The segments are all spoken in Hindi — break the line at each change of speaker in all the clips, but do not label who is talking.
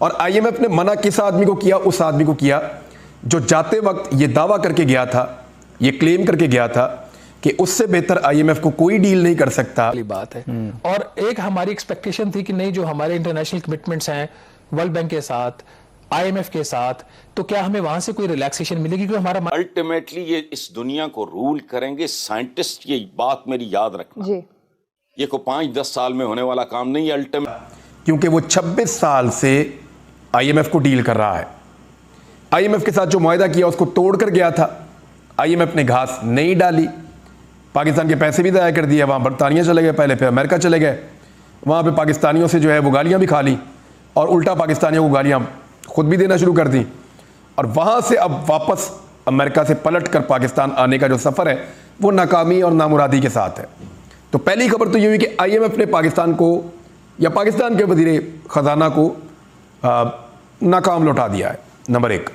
और आईएमएफ ने मना किस आदमी को किया? उस आदमी को किया जो जाते वक्त ये दावा करके गया था, ये क्लेम करके गया था कि उससे बेहतर आईएमएफ को कोई डील नहीं कर सकता।
वाली बात है। और एक हमारी एक्सपेक्टेशन थी कि नहीं, जो हमारे इंटरनेशनल कमिटमेंट्स हैं वर्ल्ड बैंक के साथ, आईएमएफ के साथ, तो क्या हमें वहां से कोई रिलैक्सेशन मिलेगी? क्योंकि हमारा
अल्टीमेटली ये इस दुनिया को रूल करेंगे साइंटिस्ट। ये बात मेरी याद रखना जी। ये को 5-10 साल में होने वाला काम नहीं है अल्टीमेट,
क्योंकि वो 26 साल से आईएमएफ को डील कर रहा है। आईएमएफ के साथ जो मुआहदा किया उसको तोड़कर गया था। आईएमएफ ने घास नहीं डाली, पाकिस्तान के पैसे भी ज़ाया कर दिए। वहाँ बरतानिया चले गए पहले, फिर अमेरिका चले गए, वहाँ पे पाकिस्तानियों से जो है वो गालियाँ भी खा ली और उल्टा पाकिस्तानियों को गालियाँ खुद भी देना शुरू कर दी। और वहाँ से अब वापस अमेरिका से पलट कर पाकिस्तान आने का जो सफ़र है वो नाकामी और नामुरादी के साथ है। तो पहली खबर तो ये हुई कि आईएमएफ ने पाकिस्तान को या पाकिस्तान के वज़ीर ख़जाना को नाकाम लौटा दिया है, नंबर 1।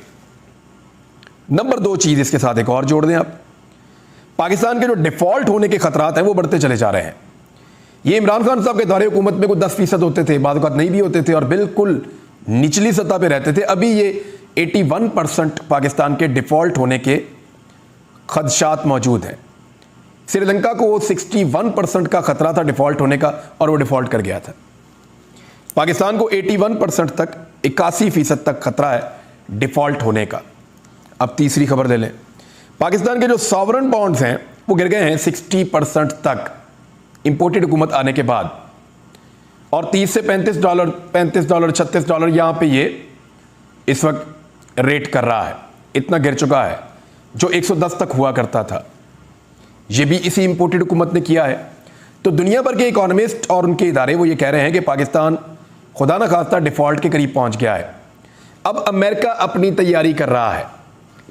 नंबर 2 चीज़ इसके साथ एक और जोड़ दें आप, पाकिस्तान के जो डिफ़ॉल्ट होने के खतरात हैं वो बढ़ते चले जा रहे हैं। ये इमरान खान साहब के दौरे हुकूमत में कुछ 10% होते थे, बाद वक़्त नहीं भी होते थे और बिल्कुल निचली सतह पे रहते थे। अभी ये 81% पाकिस्तान के डिफ़ॉल्ट होने के खदशात मौजूद हैं। श्रीलंका को 61% का खतरा था डिफ़ॉल्ट होने का और वो डिफ़ॉल्ट कर गया था। पाकिस्तान को 81% तक, 81% तक खतरा है डिफ़ॉल्ट होने का। अब तीसरी खबर ले लें, पाकिस्तान के जो सॉवरन बॉन्ड्स हैं वो गिर गए हैं 60% तक इंपोर्टेड हुकूमत आने के बाद, और $30 से $35, $36 यहाँ पे ये इस वक्त रेट कर रहा है। इतना गिर चुका है जो 110 तक हुआ करता था। ये भी इसी इंपोर्टेड हुकूमत ने किया है। तो दुनिया भर के इकोनॉमिस्ट और उनके इदारे वो ये कह रहे हैं कि पाकिस्तान खुदा न खास्ता डिफ़ॉल्ट के करीब पहुँच गया है। अब अमेरिका अपनी तैयारी कर रहा है।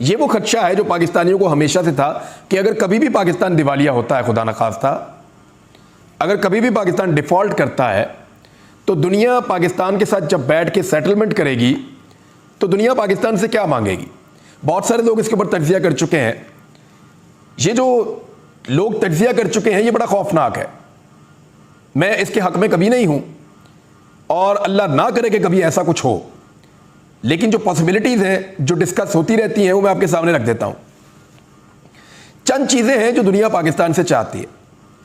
ये वो खदशा है जो पाकिस्तानियों को हमेशा से था कि अगर कभी भी पाकिस्तान दिवालिया होता है, खुदा न खास्ता अगर कभी भी पाकिस्तान डिफ़ॉल्ट करता है, तो दुनिया पाकिस्तान के साथ जब बैठ के सेटलमेंट करेगी तो दुनिया पाकिस्तान से क्या मांगेगी? बहुत सारे लोग इसके ऊपर तज्जिया कर चुके हैं। ये जो लोग तज्जिया कर चुके हैं ये बड़ा खौफनाक है। मैं इसके हक में कभी नहीं हूं और अल्लाह ना करे कि कभी ऐसा कुछ हो, लेकिन जो पॉसिबिलिटीज़ हैं जो डिस्कस होती रहती हैं वो मैं आपके सामने रख देता हूं। चंद चीज़ें हैं जो दुनिया पाकिस्तान से चाहती है।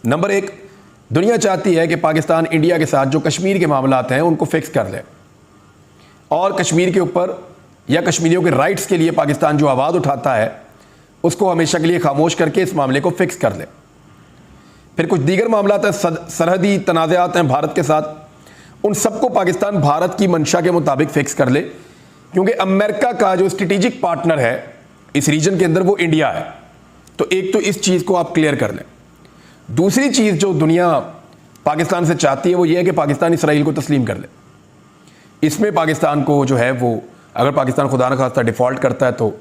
नंबर 1, दुनिया चाहती है कि पाकिस्तान इंडिया के साथ जो कश्मीर के मामलात हैं उनको फिक्स कर ले, और कश्मीर के ऊपर या कश्मीरियों के राइट्स के लिए पाकिस्तान जो आवाज़ उठाता है उसको हमेशा के लिए खामोश करके इस मामले को फिक्स कर ले। फिर कुछ दीगर मामलात हैं, सरहदी तनाज़ात हैं भारत के साथ, उन सबको पाकिस्तान भारत की मंशा के मुताबिक फिक्स कर ले, क्योंकि अमेरिका का जो स्ट्रेटेजिक पार्टनर है इस रीजन के अंदर वो इंडिया है। तो एक तो इस चीज़ को आप क्लियर कर लें। दूसरी चीज़ जो दुनिया पाकिस्तान से चाहती है वो ये है कि पाकिस्तान इसराइल को तस्लीम कर ले। इसमें पाकिस्तान को जो है वो, अगर पाकिस्तान खुदा न खास्ता डिफ़ॉल्ट करता है तो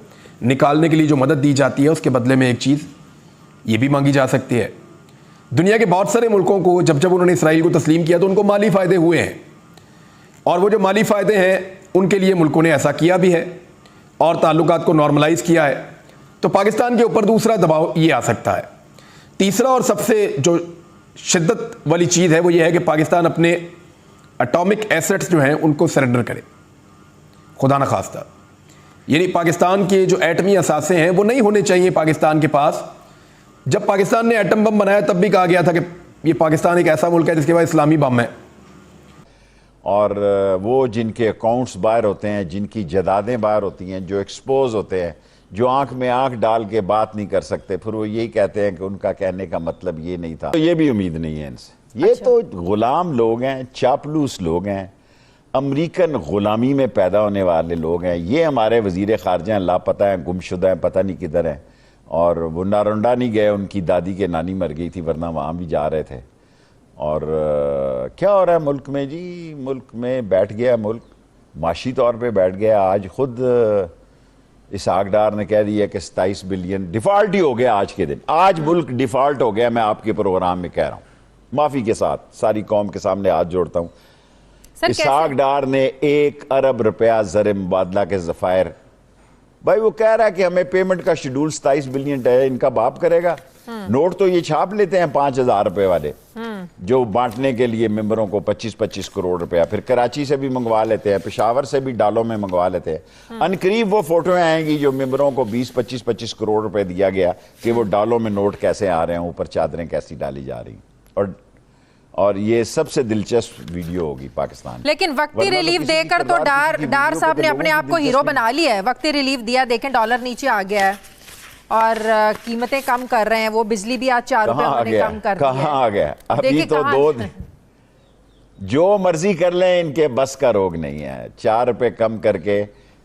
निकालने के लिए जो मदद दी जाती है उसके बदले में एक चीज़ ये भी मांगी जा सकती है। दुनिया के बहुत सारे मुल्कों को जब जब उन्होंने इसराइल को तस्लीम किया तो उनको माली फ़ायदे हुए हैं, और वो जो माली फ़ायदे हैं उनके लिए मुल्कों ने ऐसा किया भी है और ताल्लुकात को नॉर्मलाइज़ किया है। तो पाकिस्तान के ऊपर दूसरा दबाव ये आ सकता है। तीसरा और सबसे जो शिद्दत वाली चीज़ है वो ये है कि पाकिस्तान अपने एटॉमिक एसेट्स जो हैं उनको सरेंडर करे, खुदा न खास्ता। यानी पाकिस्तान के जो एटमी असासे हैं वो नहीं होने चाहिए पाकिस्तान के पास। जब पाकिस्तान ने एटम बम बनाया तब भी कहा गया था कि ये पाकिस्तान एक ऐसा मुल्क है जिसके पास इस्लामी बम है।
और वो जिनके अकाउंट्स बाहर होते हैं, जिनकी जदादें बाहर होती हैं, जो एक्सपोज होते हैं, जो आंख में आंख डाल के बात नहीं कर सकते, फिर वो यही कहते हैं कि उनका कहने का मतलब ये नहीं था। तो ये भी उम्मीद नहीं है इनसे। ये अच्छा। तो गुलाम लोग हैं, चापलूस लोग हैं, अमरीकन गुलामी में पैदा होने वाले लोग हैं। ये हमारे वजीर खारजा हैं, लापता हैं, गुमशुदा हैं, पता नहीं किधर हैं। और वो नारंडा नहीं गए, उनकी दादी के नानी मर गई थी, वरना वहाँ भी जा रहे थे। और क्या हो रहा है मुल्क में जी? मुल्क में बैठ गया, मुल्क माशी तौर पे बैठ गया। आज खुद इसहाक डार ने कह दिया कि 27 बिलियन डिफ़ॉल्ट ही हो गया आज के दिन। आज मुल्क डिफ़ॉल्ट हो गया। मैं आपके प्रोग्राम में कह रहा हूँ, माफ़ी के साथ सारी कौम के सामने हाथ जोड़ता हूँ। इसहाक डार ने 1 अरब रुपया ज़र मुबादला के ज़फ़ायर, भाई वो कह रहा है कि हमें पेमेंट का शेड्यूल 27 बिलियन है, इनका बाप करेगा। नोट तो ये छाप लेते हैं 5,000 रुपए वाले, जो बांटने के लिए मेंबरों को 25-25 करोड़ रुपया, फिर कराची से भी मंगवा लेते हैं, पेशावर से भी डालों में मंगवा लेते हैं। अनकरीब वो फोटोएं आएंगी जो मेंबरों को 20-25 करोड़ रुपए दिया गया कि वो डालों में नोट कैसे आ रहे हैं, ऊपर चादरें कैसी डाली जा रही, और ये सबसे दिलचस्प वीडियो होगी पाकिस्तान।
लेकिन वक्ती रिलीफ देकर तो डार साहब ने अपने आप को हीरो बना लिया है। वक्ती रिलीफ दिया, देखें डॉलर नीचे आ गया है और कीमतें कम कर रहे हैं, वो बिजली भी आज 4 रुपए उन्होंने कम कर दी है।
कहाँ आ गया? अभी तो जो मर्जी कर लें, इनके बस का रोग नहीं है। 4 रुपए कम करके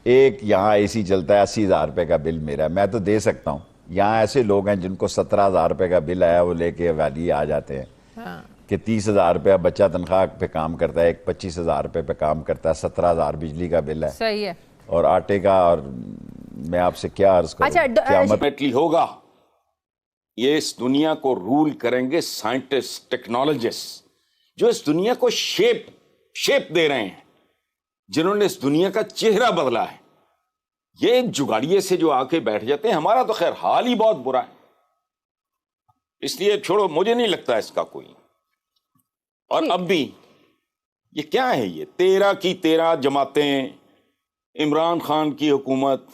एक यहाँ एसी चलता है, 80,000 रुपए का बिल मेरा, मैं तो दे सकता हूँ। यहाँ ऐसे लोग हैं जिनको 17,000 रुपए का बिल आया, वो लेके वाली आ जाते हैं कि 30,000 रुपया बच्चा तनख्वाह पे काम करता है, एक 25,000 रुपए पे काम करता है, 17,000 बिजली का बिल है।
सही है।
और आटे का, और मैं आपसे क्या अर्ज करूं,
अल्टीमेटली होगा ये इस दुनिया को रूल करेंगे साइंटिस्ट, टेक्नोलॉजिस्ट, जो इस दुनिया को शेप दे रहे हैं, जिन्होंने इस दुनिया का चेहरा बदला है। ये जुगाड़िए से जो आके बैठ जाते हैं, हमारा तो खैर हाल ही बहुत बुरा है, इसलिए छोड़ो, मुझे नहीं लगता इसका कोई। और अब भी ये क्या है, ये 13 की 13 जमातें, इमरान खान की हुकूमत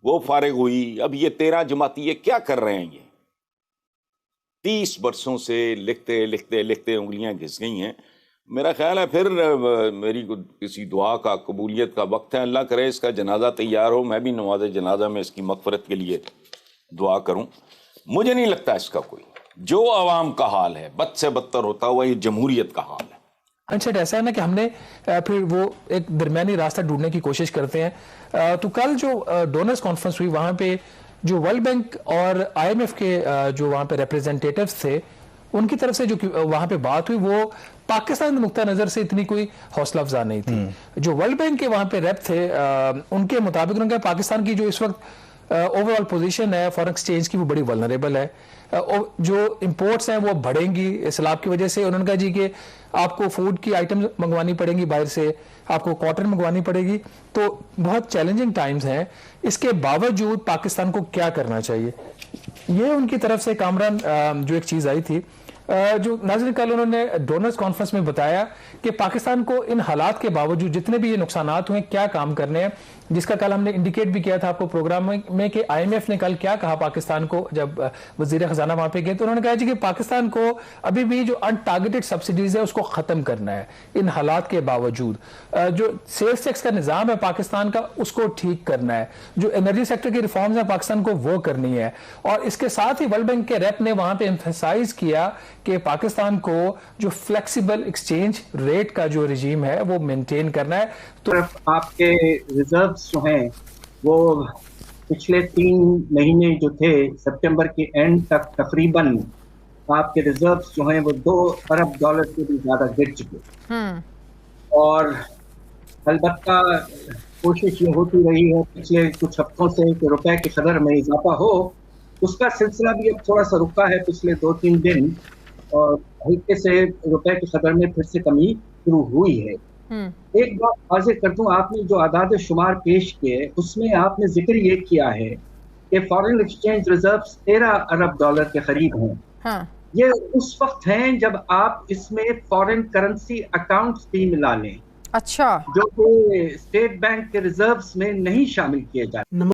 वो फारिग हुई, अब ये 13 जमाती ये क्या कर रहे हैं? ये 30 बरसों से लिखते लिखते लिखते उंगलियां घिस गई हैं। मेरा ख्याल है फिर मेरी किसी दुआ का, कबूलियत का वक्त है। अल्लाह करे इसका जनाजा तैयार हो, मैं भी नमाज जनाजा में इसकी मगफरत के लिए दुआ करूं। मुझे नहीं लगता इसका कोई, जो अवाम का हाल है बद से बदतर होता हुआ ये जमहूरियत का हाल है।
अच्छा, ऐसा है ना कि हमने फिर वो एक दरमियानी रास्ता ढूंढने की कोशिश करते हैं। तो कल जो डोनर्स कॉन्फ्रेंस हुई, वहाँ पे जो वर्ल्ड बैंक और IMF के जो वहाँ पे रिप्रेजेंटेटिव्स थे, उनकी तरफ से जो वहाँ पे बात हुई, वो पाकिस्तान के नुक्ता नज़र से इतनी कोई हौसला अफजा नहीं थी। जो वर्ल्ड बैंक के वहाँ पे रेप थे, उनके मुताबिक उन्होंने कहा पाकिस्तान की जो इस वक्त ओवरऑल पोजीशन है फॉरेन एक्सचेंज की, वो बड़ी वल्नरेबल है। जो इंपोर्ट्स हैं वो बढ़ेंगी सैलाब की वजह से। उन्होंने कहा जी कि आपको फूड की आइटम मंगवानी पड़ेंगी बाहर से, आपको कॉटन मंगवानी पड़ेगी, तो बहुत चैलेंजिंग टाइम्स हैं। इसके बावजूद पाकिस्तान को क्या करना चाहिए, ये उनकी तरफ से कामरान जो एक चीज़ आई थी, जो नाज़रीन कल उन्होंने डोनर्स कॉन्फ्रेंस में बताया कि पाकिस्तान को इन हालात के बावजूद जितने भी ये नुकसानात हुए क्या काम करने हैं, जिसका कल हमने इंडिकेट भी किया था आपको प्रोग्राम में कि IMF ने कल क्या कहा पाकिस्तान को। जब वजीर खजाना वहां पे गए तो उन्होंने कहा जी कि पाकिस्तान को अभी भी जो अनटारगेटेड सब्सिडीज है उसको खत्म करना है इन हालात के बावजूद। जो सेल्स टैक्स का निज़ाम है पाकिस्तान का, उसको ठीक करना है। जो एनर्जी सेक्टर की रिफॉर्म्स है पाकिस्तान को, वो करनी है। और इसके साथ ही वर्ल्ड बैंक के रेप ने वहां पे एम्फसाइज किया कि पाकिस्तान को जो फ्लेक्सिबल एक्सचेंज रेट का जो रिजीम है वो मेंटेन करना है।
तो आपके रिजर्व्स जो हैं वो पिछले 3 महीने जो थे सितंबर के एंड तक तकरीबन आपके रिजर्व्स जो हैं वो $2 अरब से भी ज्यादा गिर चुके। और अलबत्ता कोशिश ये होती रही है पिछले कुछ हफ्तों से कि रुपए की कदर में इजाफा हो। उसका सिलसिला भी अब थोड़ा सा रुका है पिछले 2-3 दिन, और हल्के से रुपए की कदर में फिर से कमी शुरू हुई है। एक बात वाज़ेह कर दूं, आपने जो आदाद शुमार पेश किए उसमें आपने जिक्र ये किया है कि फॉरेन एक्सचेंज रिजर्व्स $13 अरब के करीब हैं। हाँ। ये उस वक्त हैं जब आप इसमें फॉरेन करेंसी अकाउंट्स भी मिला लें।
अच्छा,
जो कि स्टेट बैंक के रिजर्व्स में नहीं शामिल किए जाते।